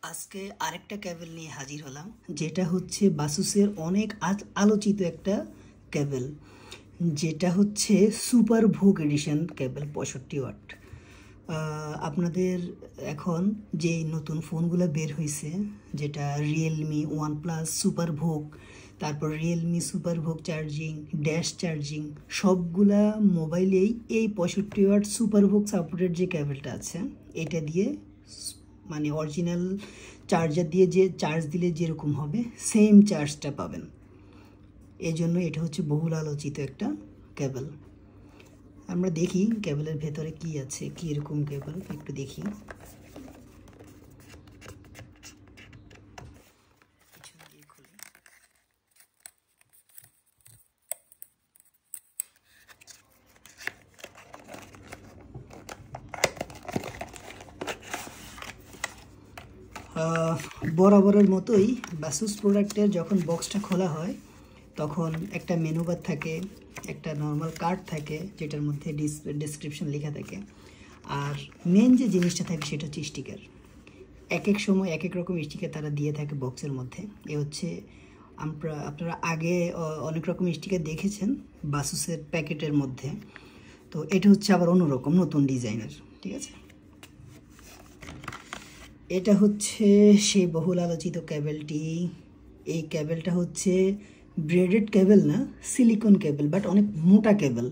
আজকে আরেকটা কেবল নিয়ে হাজির হলাম, যেটা হচ্ছে বাসুসের অনেক আলোচিত একটা কেবল, যেটা হচ্ছে সুপার ভোগ এডিশন কেবল 65 ওয়াট। আপনাদের এখন যে নতুন ফোনগুলো বের হয়েছে, যেটা রিয়েলমি, ওয়ানপ্লাস সুপার ভোগ, তারপর রিয়েলমি সুপার ভোগ চার্জিং, ড্যাশ চার্জিং, সবগুলা মোবাইলেই এই 65 ওয়াট সুপার ভোগ সাপোর্টেড যে কেবলটা আছে, এটা দিয়ে মানে অরিজিনাল চার্জার দিয়ে যে চার্জ দিলে যেরকম হবে সেম চার্জটা পাবেন। এই জন্য এটা হচ্ছে বহুল আলোচিত একটা কেবল। আমরা দেখি কেবলের ভেতরে কি আছে, কি এরকম কেবল একটু দেখি। বরাবরের মতোই বাসুস প্রোডাক্টের যখন বক্সটা খোলা হয় তখন একটা মেনু বার থাকে, একটা নর্মাল কার্ড থাকে যেটার মধ্যে ডেসক্রিপশন লেখা থাকে, আর মেন যে জিনিসটা থাকে সেটা হচ্ছে স্টিকার। এক এক সময় এক এক রকম স্টিকার তারা দিয়ে থাকে বক্সের মধ্যে। এ হচ্ছে আপনারা আগে অনেক রকম স্টিকার দেখেছেন বাসুসের প্যাকেটের মধ্যে, তো এটা হচ্ছে আবার অন্যরকম নতুন ডিজাইনের। ঠিক আছে, এটা হচ্ছে সেই বহুল আলোচিত কেবলটি। এই কেবলটা হচ্ছে ব্রেডেড কেবল না, সিলিকন কেবল, বাট অনেক মোটা কেবল,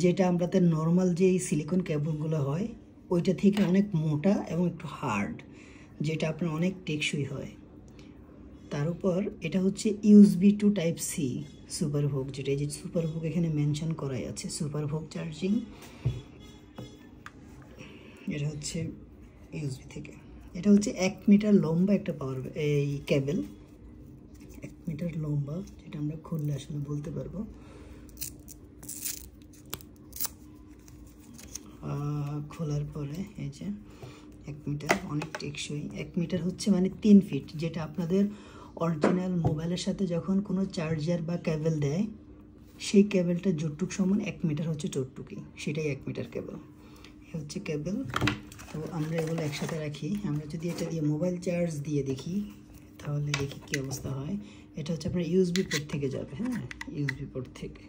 যেটা আমাদের নর্মাল যেই সিলিকন কেবলগুলো হয় ওইটা থেকে অনেক মোটা এবং একটু হার্ড, যেটা আপনার অনেক টেকসই হয়। তার উপর এটা হচ্ছে USB to type C super VOOC, যেটা এই যে সুপার ভোগ এখানে মেনশন করাই আছে, সুপার ভোগ চার্জিং। এটা হচ্ছে ইউএসবি থেকে। এটা হচ্ছে 1 মিটার লম্বা একটা পাওয়ার এই কেবল, 1 মিটার লম্বা, যেটা আমরা খুললে আসলে বলতে পারবো। খোলার পরে এই যে 1 মিটার, অনেক টেকসই। 1 মিটার হচ্ছে মানে 3 ফিট, যেটা আপনাদের অরিজিনাল মোবাইলের সাথে যখন কোনো চার্জার বা কেবল দেয় সেই কেবলটা যতটুক সমান 1 মিটার হচ্ছে ততটুকুই, সেটাই 1 মিটার কেবল। এ হচ্ছে কেবল। তো আমরা এগুলো একসাথে রাখি। আমরা যদি এটা দিয়ে মোবাইল চার্জ দিয়ে দেখি তাহলে দেখি কী অবস্থা হয়। এটা হচ্ছে আপনার ইউএসবি পোর্ট থেকে যাবে, হ্যাঁ, ইউএসবি পোর্ট থেকে,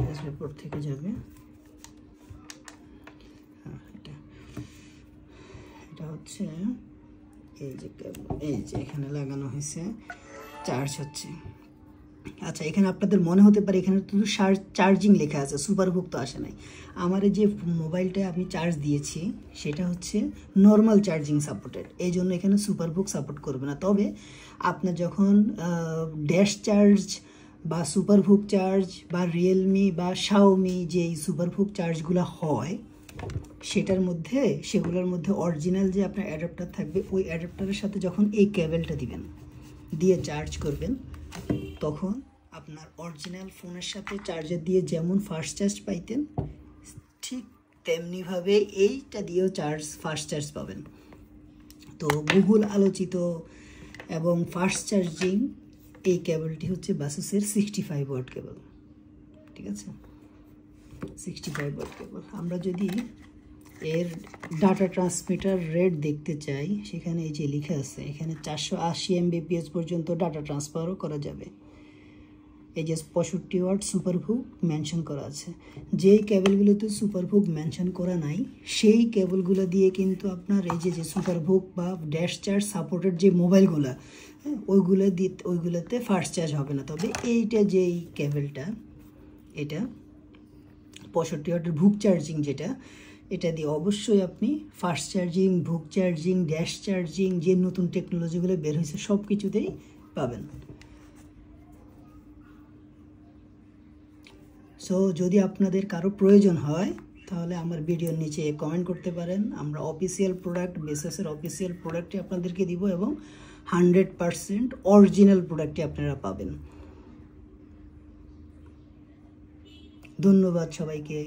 ইউএসবি পোর্ট থেকে যাবে। হ্যাঁ, এটা হচ্ছে এই যে কেবল, এই যে এখানে লাগানো হয়েছে, চার্জ হচ্ছে। আচ্ছা, এখানে আপনাদের মনে হতে পারে এখানে তো চার্জিং লেখা আছে, সুপার ভোগ তো আসে নাই। আমার যে মোবাইলটা আমি চার্জ দিয়েছি সেটা হচ্ছে নর্মাল চার্জিং সাপোর্টেড, এই জন্য এখানে সুপার ভোগ সাপোর্ট করবে না। তবে আপনার যখন ড্যাশ চার্জ বা সুপার ভোগ চার্জ বা রিয়েলমি বা শাওমি যেই সুপার ভোগ চার্জগুলো হয় সেগুলোর মধ্যে অরিজিনাল যে আপনার অ্যাডাপ্টার থাকবে, ওই অ্যাডাপ্টারের সাথে যখন এই কেবলটা দিবেন, দিয়ে চার্জ করবেন, তখন আপনার অরিজিনাল ফোনের সাথে চার্জার দিয়ে যেমন ফাস্ট চার্জ পাইতেন ঠিক তেমনিভাবে এইটা দিয়েও ফাস্ট চার্জ পাবেন। তো বহুল আলোচিত এবং ফাস্ট চার্জিং এই কেবলটি হচ্ছে বাসুসের 65 ওয়াট কেবল। ঠিক আছে, 65 ওয়াট কেবল। আমরা যদি এর ডাটা ট্রান্সমিটার রেট দেখতে চাই, সেখানে এই যে লেখা আছে, এখানে 480 Mbps পর্যন্ত ডাটা ট্রান্সফারও করা যাবে। এই যে 65 ওয়াট সুপার ভোগ মেনশন করা আছে। যেই কেবলগুলোতে সুপার ভোগ মেনশন করা নাই সেই কেবলগুলো দিয়ে কিন্তু আপনার এই যে সুপার ভোগ বা ড্যাশ চার্জ সাপোর্টেড যে মোবাইলগুলো, ওইগুলোতে ফাস্ট চার্জ হবে না। তবে এইটা যেই কেবলটা, এটা 65 ওয়াটের ভোগ চার্জিং, এটা দিয়ে অবশ্যই আপনি ফাস্ট চার্জিং, ভোগ চার্জিং, ড্যাশ চার্জিং, যে নতুন টেকনোলজিগুলো বের হয়েছে সব কিছুতেই পাবেন। সো যদি আপনাদের কারো প্রয়োজন হয় তাহলে আমার ভিডিওর নিচে কমেন্ট করতে পারেন। আমরা অফিসিয়াল প্রোডাক্ট, বেসিসের অফিসিয়াল প্রোডাক্টই আপনাদেরকে দিব এবং 100% অরিজিনাল প্রোডাক্টই আপনারা পাবেন। ধন্যবাদ সবাইকে।